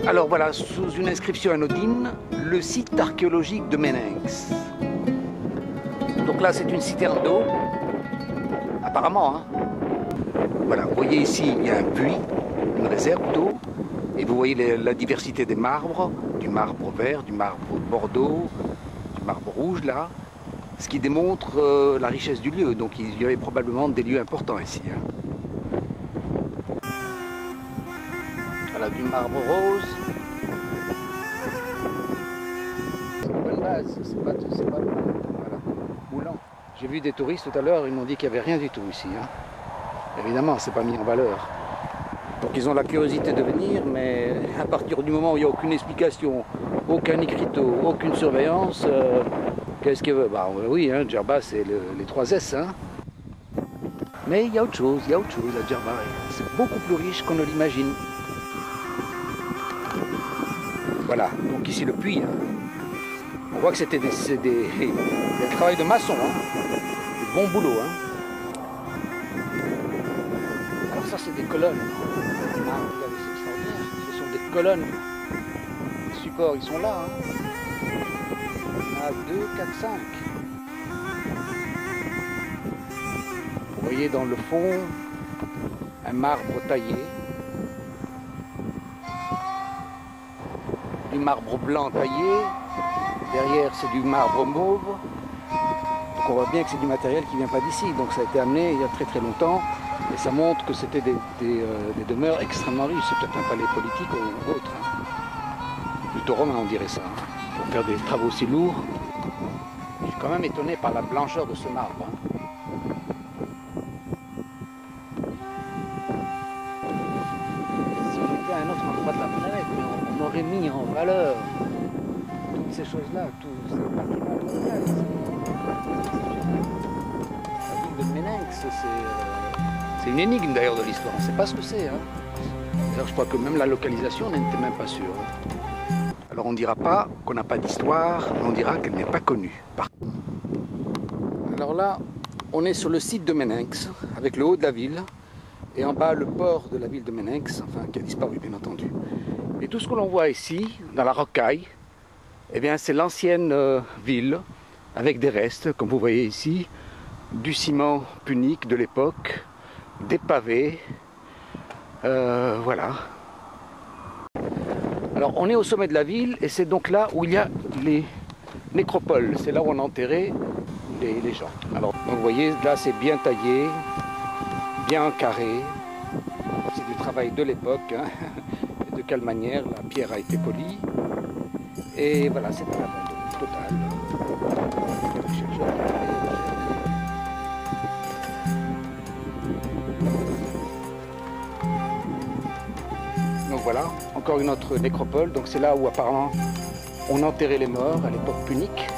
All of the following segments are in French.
Alors voilà, sous une inscription anodine, le site archéologique de Meninx. Donc là, c'est une citerne d'eau, apparemment. Voilà, vous voyez ici, il y a un puits, une réserve d'eau, et vous voyez la diversité des marbres, du marbre vert, du marbre bordeaux, du marbre rouge là, ce qui démontre la richesse du lieu. Donc il y avait probablement des lieux importants ici. Voilà, du marbre rose. C'est une bonne base, c'est pas voilà, moulant. J'ai vu des touristes tout à l'heure, ils m'ont dit qu'il n'y avait rien du tout ici. Évidemment, c'est pas mis en valeur. Donc ils ont la curiosité de venir, mais à partir du moment où il n'y a aucune explication, aucun écriteau, aucune surveillance, qu'est-ce qu'il veut? Bah oui, Djerba c'est les 3 S. Mais il y a autre chose, à Djerba. C'est beaucoup plus riche qu'on ne l'imagine. Voilà, donc ici le puits. On voit que c'était des travail de maçon, du bon boulot. Alors ça c'est des colonnes. Regardez, c'est extraordinaire. Ce sont des colonnes. Les supports ils sont là. Il y en a 2, 4, 5. Vous voyez dans le fond un marbre taillé. Du marbre blanc taillé. Derrière c'est du marbre mauve. Donc on voit bien que c'est du matériel qui ne vient pas d'ici. Donc ça a été amené il y a très très longtemps. Et ça montre que c'était des demeures extrêmement riches. C'est peut-être un palais politique ou autre. Plutôt romain on dirait ça. Pour faire des travaux si lourds. Je suis quand même étonné par la blancheur de ce marbre. Si on était à un autre endroit de la planète, on aurait mis en valeur toutes ces choses-là, tous ces bâtiments coloniaux ici. La ville de Meninx, c'est une énigme d'ailleurs de l'histoire, on ne sait pas ce que c'est. D'ailleurs je crois que même la localisation n'était même pas sûre. Alors on ne dira pas qu'on n'a pas d'histoire, mais on dira qu'elle n'est pas connue. Alors là, on est sur le site de Meninx, avec le haut de la ville, et en bas le port de la ville de Meninx, enfin qui a disparu bien entendu. Et tout ce que l'on voit ici, dans la rocaille, eh bien c'est l'ancienne ville, avec des restes, comme vous voyez ici, du ciment punique de l'époque, des pavés, voilà. Alors on est au sommet de la ville, et c'est donc là où il y a les nécropoles, c'est là où on a enterré les gens. Alors donc, vous voyez, là c'est bien taillé, bien carré, c'est du travail de l'époque, de quelle manière la pierre a été polie, et voilà, c'est un abandon total. Donc voilà, encore une autre nécropole, donc c'est là où apparemment on enterrait les morts à l'époque punique.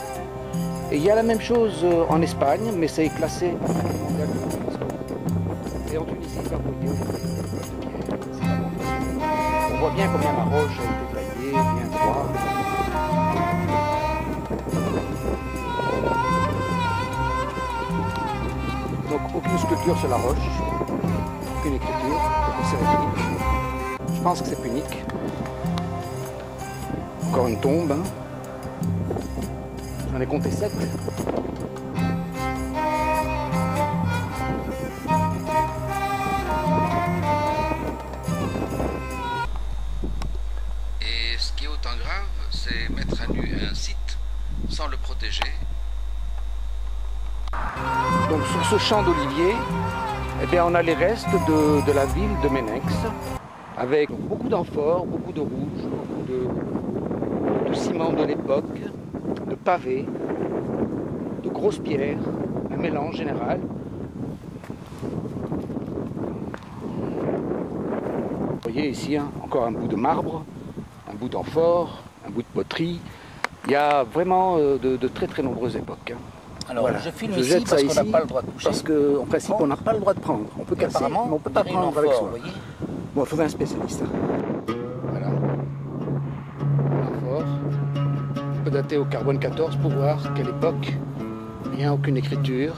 Et il y a la même chose en Espagne, mais c'est classé patrimoine mondial de l'UNESCO. Et en Tunisie, pas pour dire. On voit bien combien la roche a été taillée, bien droit. Donc aucune sculpture sur la roche, aucune écriture, aucune cérémonie. Je pense que c'est punique. Encore une tombe. J'en ai compté 7. Et ce qui est autant grave, c'est mettre à nu un site sans le protéger. Donc sur ce champ d'oliviers, eh bien, on a les restes de la ville de Meninx, avec beaucoup d'amphores, beaucoup de rouge, beaucoup de ciment de l'époque, de pavés, de grosses pierres, un mélange général. Vous voyez ici encore un bout de marbre, un bout d'amphore, un bout de poterie. Il y a vraiment de très très nombreuses époques. Alors voilà. je filme ici parce qu'on n'a pas le droit de toucher. Parce qu'en principe on n'a pas le droit de prendre. On peut casser, mais on ne peut pas prendre avec soi. Bon, il faudrait un spécialiste. Voilà. L'amphore. On peut dater au carbone 14 pour voir quelle époque. Il n'y a aucune écriture.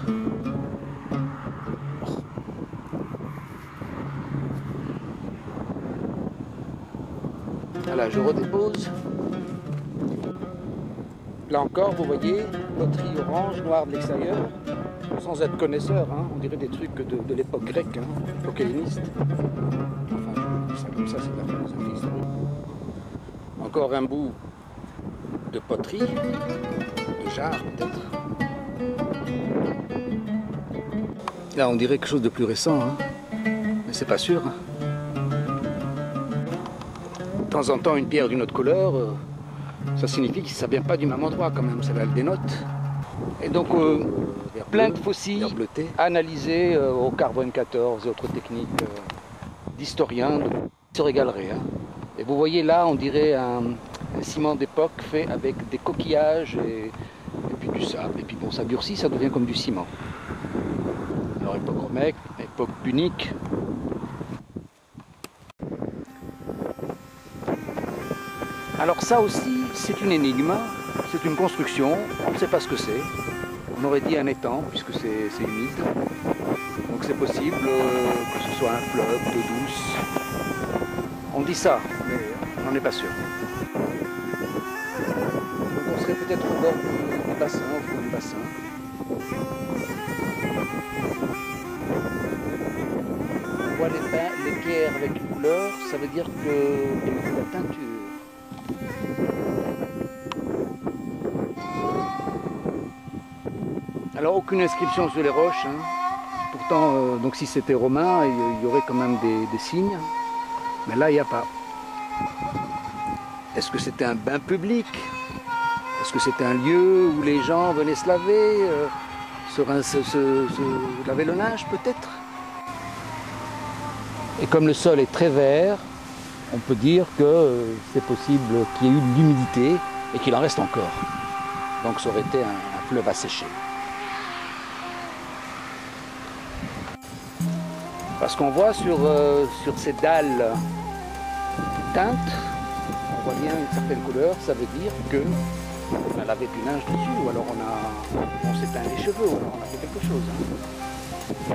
Voilà, je redépose. Là encore, vous voyez, poterie orange, noire de l'extérieur, sans être connaisseur, hein, on dirait des trucs de l'époque grecque, hein, l'époque helléniste. Enfin, je dis ça comme ça, c'est de la philosophie historique. Encore un bout de poterie, de jarre peut-être. Là, on dirait quelque chose de plus récent, hein, mais c'est pas sûr. Hein. De temps en temps, une pierre d'une autre couleur. Ça signifie que ça ne vient pas du même endroit quand même, ça le dénote. Et donc, il y a plein de fossiles analysés au carbone 14 et autres techniques d'historiens se régaleraient. Hein. Et vous voyez là, on dirait un ciment d'époque fait avec des coquillages et puis du sable. Et puis bon, ça durcit, ça devient comme du ciment. Alors époque romaine, époque punique. Alors ça aussi, c'est une énigme, c'est une construction, on ne sait pas ce que c'est. On aurait dit un étang, puisque c'est humide. Donc c'est possible que ce soit un fleuve d'eau douce. On dit ça, mais on n'en est pas sûr. Donc on serait peut-être au bord du bassin, au fond du bassin. On voit les pierres avec une couleur, ça veut dire qu'il y a de la teinture. Alors aucune inscription sur les roches, hein. Pourtant donc si c'était romain il y aurait quand même des signes, mais là il n'y a pas. Est-ce que c'était un bain public? Est-ce que c'était un lieu où les gens venaient se laver, se laver le linge peut-être? Et comme le sol est très vert, on peut dire que c'est possible qu'il y ait eu de l'humidité et qu'il en reste encore. Donc ça aurait été un fleuve asséché. Parce qu'on voit sur ces dalles teintes, on voit bien une certaine couleur, ça veut dire qu'on a lavé du linge dessus, ou alors on s'est teint les cheveux, ou alors on a fait quelque chose. Hein.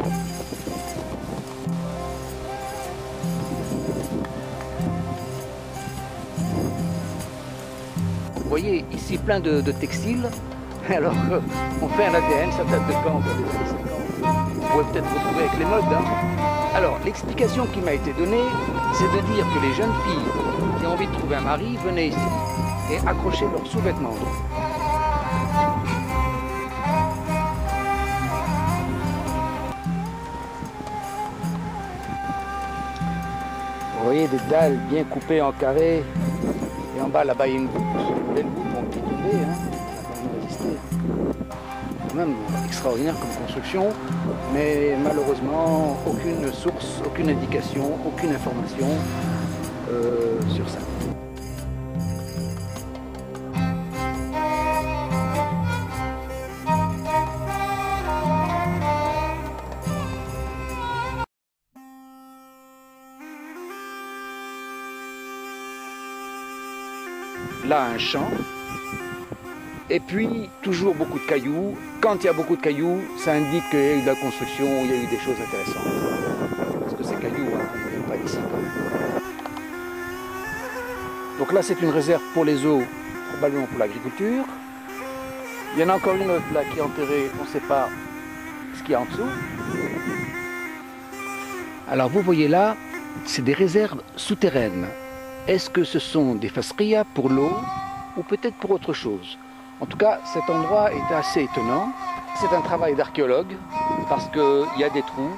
Vous voyez ici plein de textiles, alors on fait un ADN, ça date de quand? Vous pouvez peut-être retrouver avec les modes. Hein. Alors, l'explication qui m'a été donnée, c'est de dire que les jeunes filles qui ont envie de trouver un mari venaient ici et accrochaient leurs sous-vêtements. Vous voyez des dalles bien coupées en carré, et en bas là-bas il y a une voûte, une belle voûte qui est tombée, hein. Elle a quand même résisté. Quand même extraordinaire comme construction, mais malheureusement aucune source, aucune indication, aucune information sur ça. Là, un champ. Et puis, toujours beaucoup de cailloux. Quand il y a beaucoup de cailloux, ça indique qu'il y a eu de la construction, il y a eu des choses intéressantes. Parce que ces cailloux, hein, ils ne viennent pas d'ici quand même. Donc là, c'est une réserve pour les eaux, probablement pour l'agriculture. Il y en a encore une autre là qui est enterrée, on ne sait pas ce qu'il y a en dessous. Alors vous voyez là, c'est des réserves souterraines. Est-ce que ce sont des fasrias pour l'eau ou peut-être pour autre chose? En tout cas, cet endroit est assez étonnant. C'est un travail d'archéologue parce qu'il y a des trous.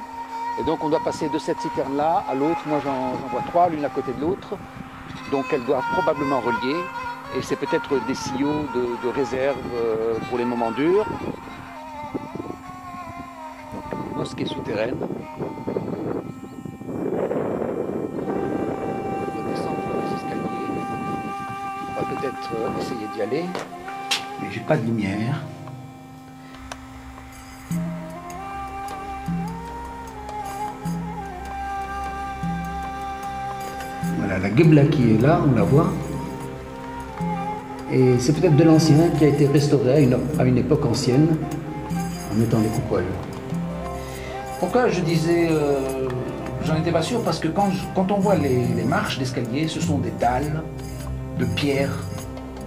Et donc on doit passer de cette citerne-là à l'autre. Moi j'en vois trois, l'une à côté de l'autre. Donc elles doivent probablement relier. Et c'est peut-être des silos de réserve pour les moments durs. Donc une mosquée souterraine. On doit descendre les escaliers. On va peut-être essayer d'y aller. Mais j'ai pas de lumière. Voilà la Gebla qui est là, on la voit. Et c'est peut-être de l'ancien qui a été restauré à une époque ancienne en mettant les coupoles. Pourquoi je disais j'en étais pas sûr parce que quand on voit les marches d'escalier, ce sont des dalles de pierre,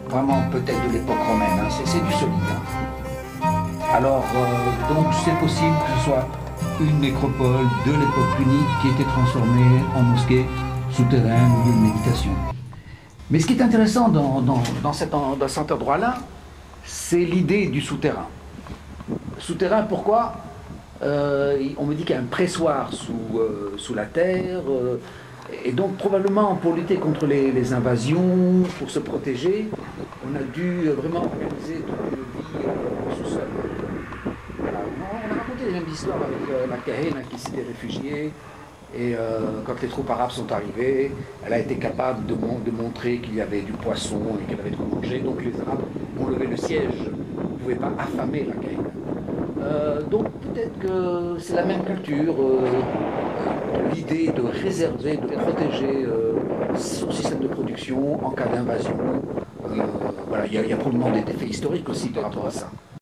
vraiment peut-être de l'époque romaine, hein. C'est du solide. Hein. Alors, donc c'est possible que ce soit une nécropole de l'époque punique qui a été transformée en mosquée souterraine ou lieu de méditation. Mais ce qui est intéressant dans cet endroit-là, c'est l'idée du souterrain. Souterrain, pourquoi? On me dit qu'il y a un pressoir sous la terre, et donc probablement pour lutter contre les invasions, pour se protéger, on a dû vraiment organiser toute une vie au sous-sol. Voilà. On a raconté les mêmes histoires avec la Kahena qui s'était réfugiée, et quand les troupes arabes sont arrivées, elle a été capable de montrer qu'il y avait du poisson et qu'elle avait de quoi manger, donc les Arabes ont levé le siège, on ne pouvait pas affamer la Kahena. Donc peut-être que c'est la même culture, l'idée de réserver, de protéger son système de production en cas d'invasion. Voilà, il y a probablement des faits historiques aussi par rapport à ça.